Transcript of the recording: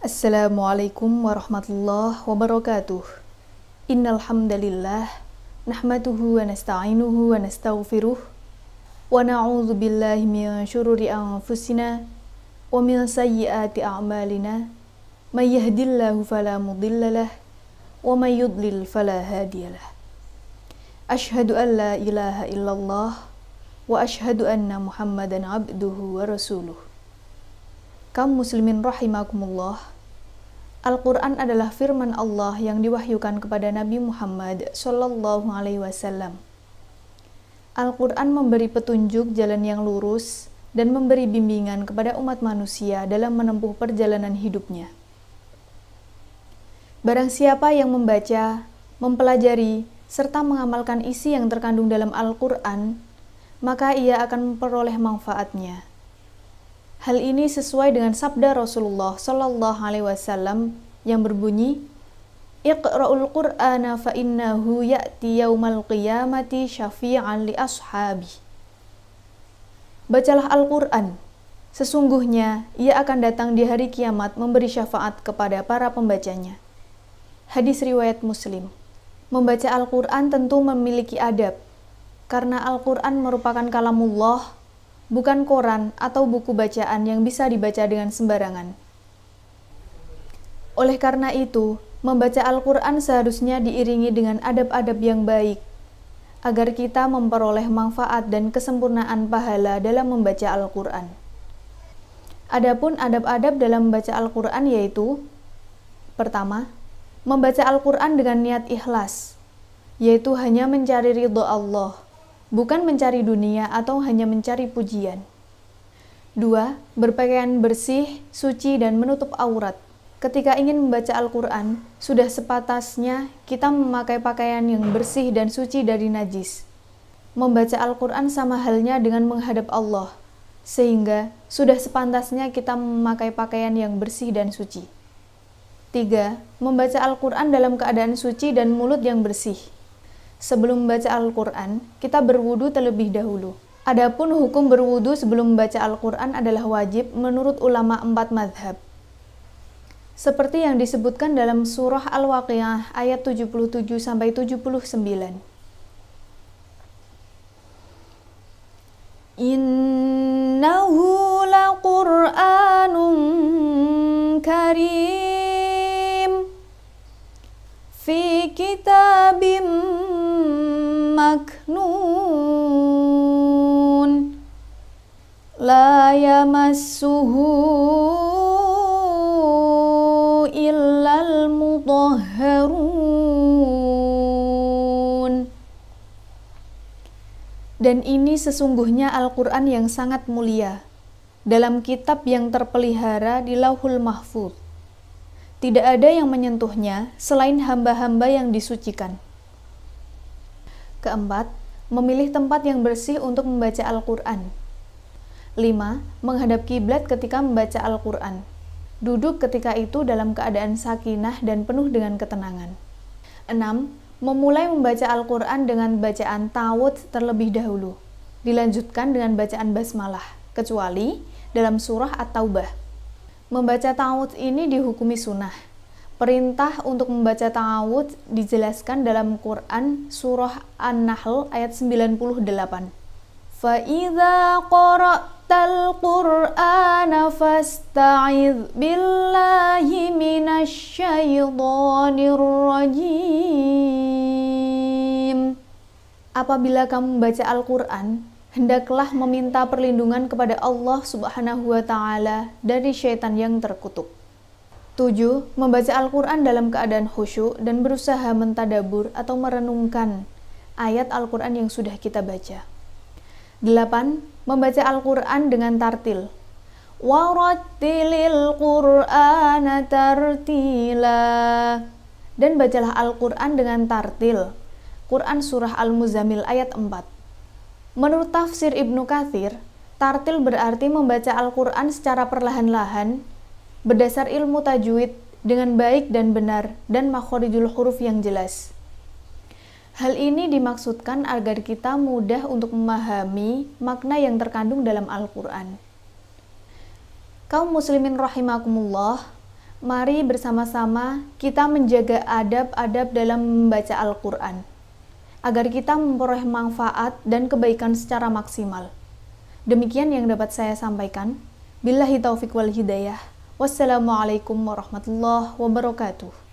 Assalamualaikum warahmatullahi wabarakatuh. Innal hamdalillah nahmaduhu wa nasta'inuhu wa nastaghfiruh wa na'udzu billahi min syururi anfusina wa min sayyiati a'malina. May yahdihillahu fala mudhillalah wa may yudlil fala hadiyalah. Asyhadu an la ilaha illallah wa asyhadu anna Muhammadan abduhu wa rasuluh. Kaum muslimin rahimakumullah. Al-Quran adalah firman Allah yang diwahyukan kepada Nabi Muhammad Sallallahu Alaihi Wasallam. Al-Quran memberi petunjuk jalan yang lurus dan memberi bimbingan kepada umat manusia dalam menempuh perjalanan hidupnya. Barang siapa yang membaca, mempelajari, serta mengamalkan isi yang terkandung dalam Al-Quran, maka ia akan memperoleh manfaatnya. Hal ini sesuai dengan sabda Rasulullah Sallallahu Alaihi Wasallam yang berbunyi, Iqra'ul Qur'ana fa innahu ya'ti yaumal qiyamati syafi'an li ashabi. Bacalah Al-Quran, sesungguhnya ia akan datang di hari kiamat memberi syafaat kepada para pembacanya. Hadis riwayat Muslim. Membaca Al-Quran tentu memiliki adab, karena Al-Quran merupakan kalamullah, bukan koran atau buku bacaan yang bisa dibaca dengan sembarangan. Oleh karena itu, membaca Al-Quran seharusnya diiringi dengan adab-adab yang baik, agar kita memperoleh manfaat dan kesempurnaan pahala dalam membaca Al-Quran. Adapun adab-adab dalam membaca Al-Quran yaitu: pertama, membaca Al-Quran dengan niat ikhlas, yaitu hanya mencari ridho Allah, bukan mencari dunia atau hanya mencari pujian. 2. Berpakaian bersih, suci, dan menutup aurat. Ketika ingin membaca Al-Quran, sudah sepatasnya kita memakai pakaian yang bersih dan suci dari najis. Membaca Al-Quran sama halnya dengan menghadap Allah, sehingga sudah sepantasnya kita memakai pakaian yang bersih dan suci. 3. Membaca Al-Quran dalam keadaan suci dan mulut yang bersih. Sebelum membaca Al-Quran, kita berwudu terlebih dahulu. Adapun hukum berwudu sebelum membaca Al-Quran adalah wajib menurut ulama 4 madhab. Seperti yang disebutkan dalam surah Al-Waqiah ayat 77-79. Innahu laqur'anun karim fi kitabim maknun la yamassuhu illal mutahharun. Dan ini sesungguhnya Al-Quran yang sangat mulia, dalam kitab yang terpelihara di Lauhul Mahfuz. Tidak ada yang menyentuhnya selain hamba-hamba yang disucikan. Keempat, memilih tempat yang bersih untuk membaca Al-Quran. 5. Menghadap kiblat ketika membaca Al-Quran. Duduk ketika itu dalam keadaan sakinah dan penuh dengan ketenangan. 6. Memulai membaca Al-Quran dengan bacaan ta'awudz terlebih dahulu. Dilanjutkan dengan bacaan basmalah, kecuali dalam surah At-Taubah. Membaca ta'awudz ini dihukumi sunnah. Perintah untuk membaca ta'awudz dijelaskan dalam Quran surah An-Nahl ayat 98. فَإِذَا قَرَأْتَ الْقُرْآنَ فَاسْتَعِذْ بِاللَّهِ مِنَ الشَّيْطَانِ الرَّجِيمِ. Apabila kamu membaca Al-Quran, hendaklah meminta perlindungan kepada Allah Subhanahu wa Ta'ala dari syaitan yang terkutuk. 7. Membaca Al-Quran dalam keadaan khusyuk dan berusaha mentadabur atau merenungkan ayat Al-Quran yang sudah kita baca. 8. Membaca Al-Quran dengan tartil. Warattilil Qur'ana tartila. Dan bacalah Al-Quran dengan tartil. Quran surah Al-Muzammil ayat 4. Menurut tafsir Ibnu Katsir, tartil berarti membaca Al-Quran secara perlahan-lahan, berdasar ilmu tajwid dengan baik dan benar, dan makhorijul huruf yang jelas. Hal ini dimaksudkan agar kita mudah untuk memahami makna yang terkandung dalam Al-Quran. Kaum muslimin rahimakumullah, Mari bersama-sama kita menjaga adab-adab dalam membaca Al-Quran, agar kita memperoleh manfaat dan kebaikan secara maksimal. Demikian yang dapat saya sampaikan. Billahi taufiq wal hidayah. Wassalamualaikum warahmatullahi wabarakatuh.